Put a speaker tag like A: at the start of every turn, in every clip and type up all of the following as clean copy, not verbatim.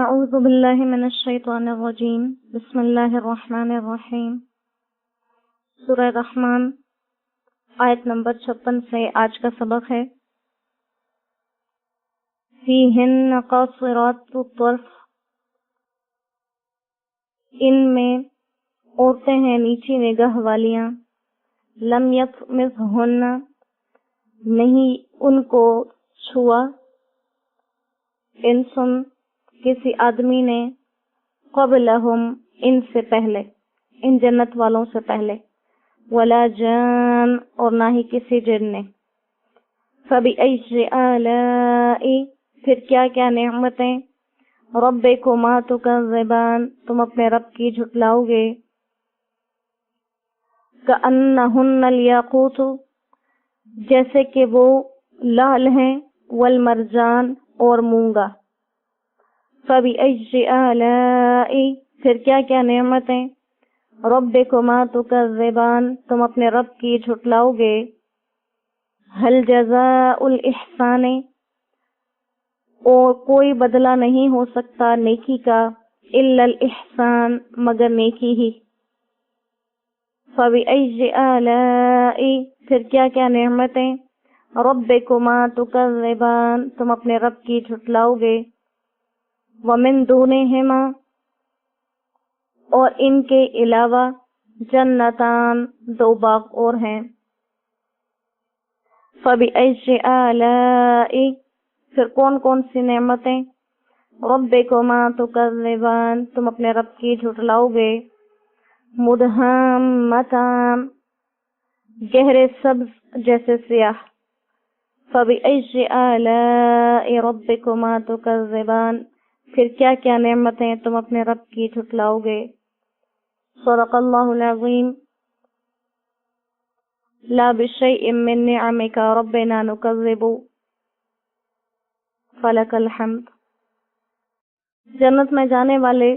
A: اعوذ باللہ من الشیطان الرجیم بسم اللہ الرحمن الرحیم۔ سورہ رحمان آیت نمبر 56 سے آج کا سبق ہے۔ فیہن قاصرات الطرف، ان میں عورتیں ہیں نیچی نگاہ والیاں، لم یطمثہن، نہیں ان کو چھوا، انسن کسی آدمی نے، قبلہم ان سے پہلے، ان جنت والوں سے پہلے، ولا جان اور نہ ہی کسی جن نے۔ فبأي آلاء، پھر کیا کیا نعمتیں، ربکما تکذبان، تم اپنے رب کی جھٹلاؤ گے۔ کأنہن الیاقوت، جیسے کہ وہ لعل ہیں، والمرجان اور مونگا۔ فبأي آلاء، پھر کیا کیا نعمتیں، ربکما تکذبان، تم اپنے رب کی جھٹلاؤ گے۔ هل جزاء الإحسان، اور کوئی بدلہ نہیں ہو سکتا نیکی کا، الا الإحسان، مگر نیکی ہی۔ فبأي آلاء، پھر کیا کیا نعمتیں، ربکما تکذبان، تم اپنے رب کی جھٹلاؤ گے۔ ومن دونہما، اور ان کے علاوہ، جنتان، دو باغ اور ہیں۔ فبأي آلاء، پھر کون کون سی نعمتیں، ربکما تکذبان، تم اپنے رب کی جھٹلاؤ گے۔ مدہامتان، گہرے سبز جیسے سیاہ۔ فبأي آلاء ربکما تکذبان، پھر کیا کیا نعمتیں تم اپنے رب کی جھٹلاؤ گے۔ صدق اللہ العظیم۔ لا بشیء من نعمک ربنا نکذب، فلک الحمد۔ جنت میں جانے والے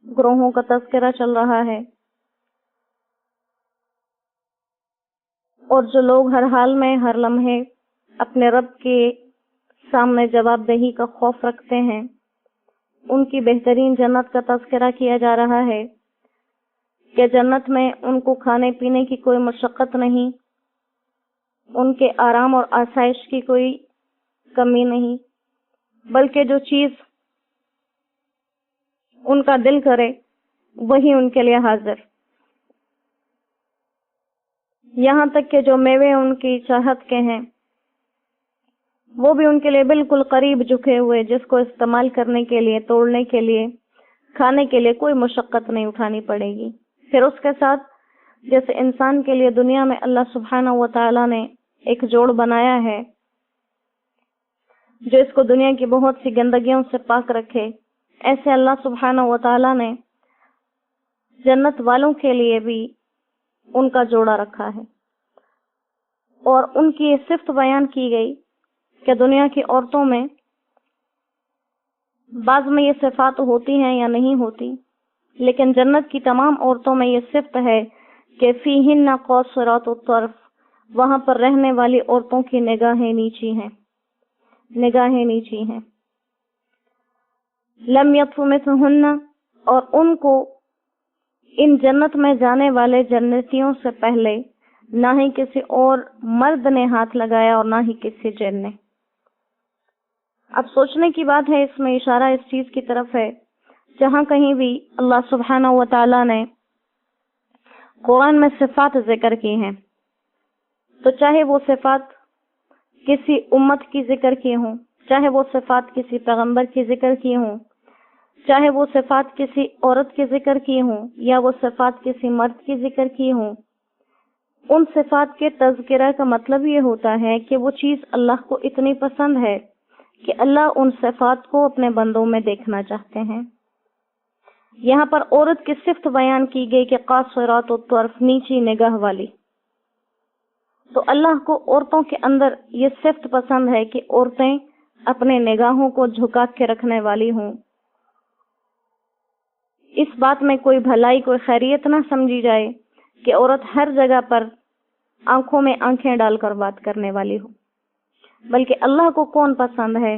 A: گروہوں کا تذکرہ چل رہا ہے، اور جو لوگ ہر حال میں، ہر لمحے اپنے رب کے سامنے جواب دہی کا خوف رکھتے ہیں، ان کی بہترین جنت کا تذکرہ کیا جا رہا ہے کہ جنت میں ان کو کھانے پینے کی کوئی مشقت نہیں، ان کے آرام اور آسائش کی کوئی کمی نہیں، بلکہ جو چیز ان کا دل کرے وہی ان کے لیے حاضر۔ یہاں تک کہ جو میوے ان کی چاہت کے ہیں وہ بھی ان کے لیے بالکل قریب جھکے ہوئے، جس کو استعمال کرنے کے لیے، توڑنے کے لیے، کھانے کے لیے کوئی مشقت نہیں اٹھانی پڑے گی۔ پھر اس کے ساتھ جیسے انسان کے لیے دنیا میں اللہ سبحانہ و تعالی نے ایک جوڑ بنایا ہے جو اس کو دنیا کی بہت سی گندگیوں سے پاک رکھے، ایسے اللہ سبحانہ و تعالی نے جنت والوں کے لیے بھی ان کا جوڑا رکھا ہے، اور ان کی یہ صفت بیان کی گئی کہ دنیا کی عورتوں میں بعض میں یہ صفات ہوتی ہیں یا نہیں ہوتی، لیکن جنت کی تمام عورتوں میں یہ صفت ہے کہ فیہن قاصرات الطرف، وہاں پر رہنے والی عورتوں کی نگاہیں نیچی ہیں، نگاہیں نیچی ہیں۔ لم یطمثہن، اور ان کو، ان جنت میں جانے والے جنتیوں سے پہلے نہ ہی کسی اور مرد نے ہاتھ لگایا اور نہ ہی کسی جن نے۔ اب سوچنے کی بات ہے، اس میں اشارہ اس چیز کی طرف ہے، جہاں کہیں بھی اللہ سبحانہ و تعالی نے قرآن میں صفات ذکر کی ہیں، تو چاہے وہ صفات کسی امت کی ذکر کی ہوں، چاہے وہ صفات کسی پیغمبر کی ذکر کی ہوں، چاہے وہ صفات کسی عورت کی ذکر کی ہوں، یا وہ صفات کسی مرد کی ذکر کی ہوں، ان صفات کے تذکرہ کا مطلب یہ ہوتا ہے کہ وہ چیز اللہ کو اتنی پسند ہے کہ اللہ ان صفات کو اپنے بندوں میں دیکھنا چاہتے ہیں۔ یہاں پر عورت کی صفت بیان کی گئی کہ قاصرات الطرف، نیچی نگاہ والی، تو اللہ کو عورتوں کے اندر یہ صفت پسند ہے کہ عورتیں اپنے نگاہوں کو جھکا کے رکھنے والی ہوں۔ اس بات میں کوئی بھلائی، کوئی خیریت نہ سمجھی جائے کہ عورت ہر جگہ پر آنکھوں میں آنکھیں ڈال کر بات کرنے والی ہو، بلکہ اللہ کو کون پسند ہے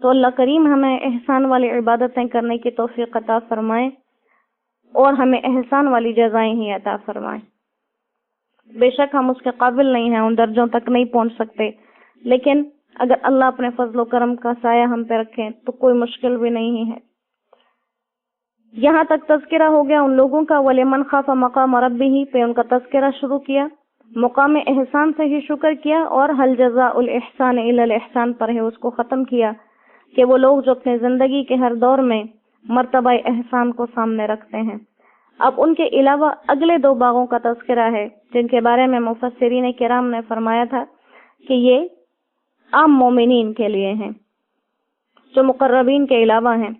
A: تو اللہ کریم ہمیں احسان والی عبادتیں کرنے کی توفیق عطا فرمائے اور ہمیں احسان والی جزائیں ہی عطا فرمائے۔ بے شک ہم اس کے قابل نہیں ہیں، ان درجوں تک نہیں پہنچ سکتے، لیکن اگر اللہ اپنے فضل و کرم کا سایہ ہم پہ رکھیں تو کوئی مشکل بھی نہیں ہے۔ یہاں تک تذکرہ ہو گیا ان لوگوں کا، وَلِمَنْ خَافَ مَقَامَ رَبِّهِ، پہ ان کا تذکرہ شروع کیا، مقام احسان سے ہی شکر کیا، اور حل جزاء الاحسان الا الاحسان پر ہے اس کو ختم کیا کہ وہ لوگ جو اپنے زندگی کے ہر دور میں مرتبہ احسان کو سامنے رکھتے ہیں۔ اب ان کے علاوہ اگلے دو باغوں کا تذکرہ ہے جن کے بارے میں مفسرین کرام نے فرمایا تھا کہ یہ عام مومنین کے لیے ہیں جو مقربین کے علاوہ ہیں،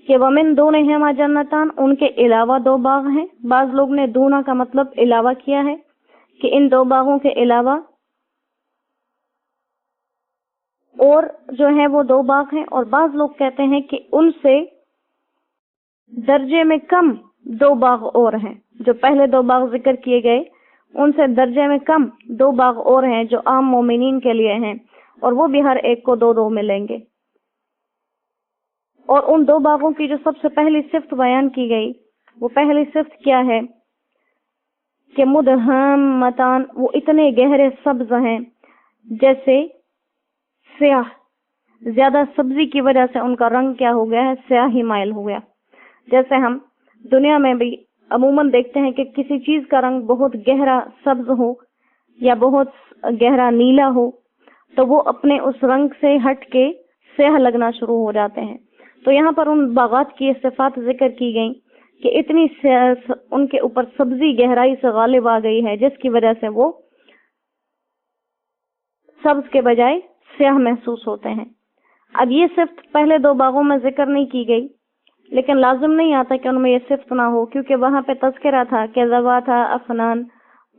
A: کہ ومن دونہما جنتان، ان کے علاوہ دو باغ ہیں۔ بعض لوگ نے دونا کا مطلب علاوہ کیا ہے کہ ان دو باغوں کے علاوہ اور جو ہے وہ دو باغ ہیں، اور بعض لوگ کہتے ہیں کہ ان سے درجے میں کم دو باغ اور ہیں۔ جو پہلے دو باغ ذکر کیے گئے ان سے درجے میں کم دو باغ اور ہیں جو عام مومنین کے لیے ہیں، اور وہ بھی ہر ایک کو دو دو ملیں گے۔ اور ان دو باغوں کی جو سب سے پہلی صفت بیان کی گئی، وہ پہلی صفت کیا ہے کہ مدہمتان، وہ اتنے گہرے سبز ہیں جیسے سیاہ، زیادہ سبزی کی وجہ سے ان کا رنگ کیا ہو گیا ہے، سیاہی مائل ہو گیا۔ جیسے ہم دنیا میں بھی عموماً دیکھتے ہیں کہ کسی چیز کا رنگ بہت گہرا سبز ہو یا بہت گہرا نیلا ہو تو وہ اپنے اس رنگ سے ہٹ کے سیاہ لگنا شروع ہو جاتے ہیں۔ تو یہاں پر ان باغات کی صفات ذکر کی گئیں کہ اتنی ان کے اوپر سبزی گہرائی سے غالب آ گئی ہے جس کی وجہ سے وہ سبز کے بجائے سیاہ محسوس ہوتے ہیں۔ اب یہ صفت پہلے دو باغوں میں ذکر نہیں کی گئی، لیکن لازم نہیں آتا کہ ان میں یہ صفت نہ ہو، کیونکہ وہاں پہ تذکرہ تھا کہ ذواتھا افنان،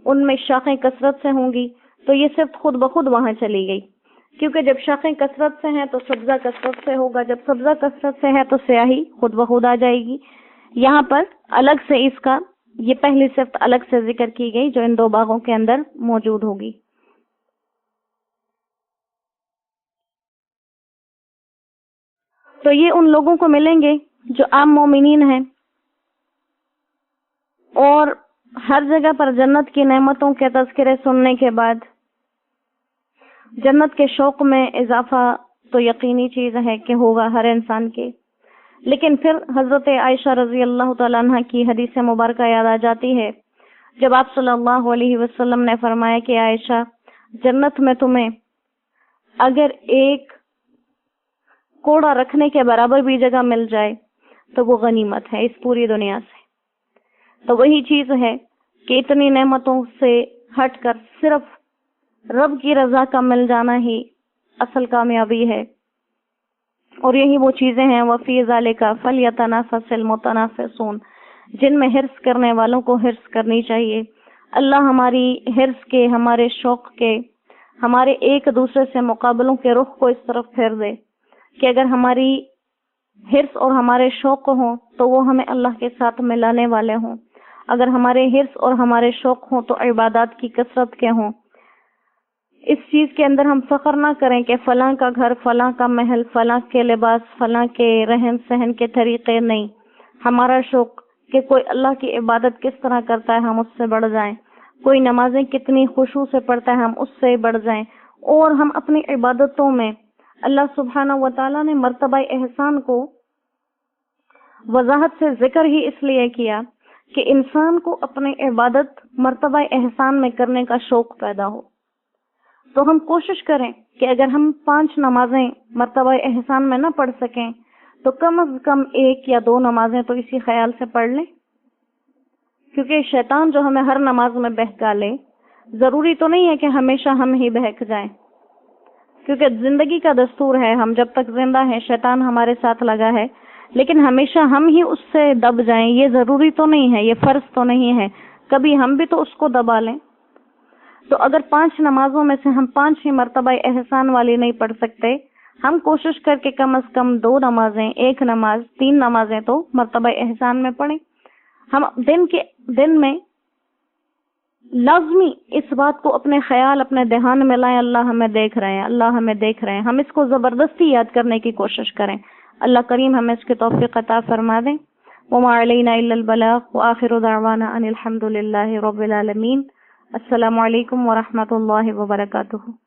A: ان میں شاخیں کثرت سے ہوں گی، تو یہ صفت خود بخود وہاں چلی گئی، کیونکہ جب شاخیں کثرت سے ہیں تو سبزہ کثرت سے ہوگا، جب سبزہ کثرت سے ہے تو سیاہی خود بخود آ جائے گی۔ یہاں پر الگ سے اس کا یہ پہلی صفت الگ سے ذکر کی گئی جو ان دو باغوں کے اندر موجود ہوگی۔ تو یہ ان لوگوں کو ملیں گے جو عام مومنین ہیں، اور ہر جگہ پر جنت کی نعمتوں کے تذکرے سننے کے بعد جنت کے شوق میں اضافہ تو یقینی چیز ہے کہ ہوگا ہر انسان کے، لیکن پھر حضرت عائشہ رضی اللہ تعالیٰ عنہ کی حدیث مبارکہ یاد آ جاتی ہے جب آپ صلی اللہ علیہ وسلم نے فرمایا کہ عائشہ، جنت میں تمہیں اگر ایک کوڑا رکھنے کے برابر بھی جگہ مل جائے تو وہ غنیمت ہے اس پوری دنیا سے۔ تو وہی چیز ہے کہ اتنی نعمتوں سے ہٹ کر صرف رب کی رضا کا مل جانا ہی اصل کامیابی ہے، اور یہی وہ چیزیں ہیں وفی ذالک فلیتنافس المتنافسون، جن میں حرص کرنے والوں کو حرص کرنی چاہیے۔ اللہ ہماری حرص کے، ہمارے شوق کے، ہمارے ایک دوسرے سے مقابلوں کے رخ کو اس طرف پھیر دے کہ اگر ہماری حرص اور ہمارے شوق ہوں تو وہ ہمیں اللہ کے ساتھ ملانے والے ہوں، اگر ہمارے حرص اور ہمارے شوق ہوں تو عبادات کی کثرت کے ہوں۔ اس چیز کے اندر ہم فخر نہ کریں کہ فلاں کا گھر، فلاں کا محل، فلاں کے لباس، فلاں کے رہن سہن کے طریقے نہیں، ہمارا شوق کہ کوئی اللہ کی عبادت کس طرح کرتا ہے ہم اس سے بڑھ جائیں، کوئی نمازیں کتنی خشوع سے پڑھتا ہے ہم اس سے بڑھ جائیں، اور ہم اپنی عبادتوں میں اللہ سبحانہ و تعالیٰ نے مرتبہ احسان کو وضاحت سے ذکر ہی اس لیے کیا کہ انسان کو اپنی عبادت مرتبہ احسان میں کرنے کا شوق پیدا ہو۔ تو ہم کوشش کریں کہ اگر ہم 5 نمازیں مرتبہ احسان میں نہ پڑھ سکیں تو کم از کم 1 یا 2 نمازیں تو اسی خیال سے پڑھ لیں، کیونکہ شیطان جو ہمیں ہر نماز میں بہکا لے، ضروری تو نہیں ہے کہ ہمیشہ ہم ہی بہک جائیں، کیونکہ زندگی کا دستور ہے ہم جب تک زندہ ہیں شیطان ہمارے ساتھ لگا ہے، لیکن ہمیشہ ہم ہی اس سے دب جائیں یہ ضروری تو نہیں ہے، یہ فرض تو نہیں ہے، کبھی ہم بھی تو اس کو دبا لیں۔ تو اگر 5 نمازوں میں سے ہم 5 ہی مرتبہ احسان والی نہیں پڑھ سکتے، ہم کوشش کر کے کم از کم 2 نمازیں، 1 نماز، 3 نمازیں تو مرتبہ احسان میں پڑھیں۔ ہم دن میں لازمی اس بات کو اپنے خیال اپنے دھیان میں لائیں، اللہ ہمیں دیکھ رہے ہیں، اللہ ہمیں دیکھ رہے ہیں. ہم اس کو زبردستی یاد کرنے کی کوشش کریں. اللہ کریم ہمیں اس کی توفیق عطا فرما دیں. وما علینا الا البلاغ وآخر دعوانا ان الحمد للہ رب العالمین. السلام علیکم ورحمۃ اللہ وبرکاتہ.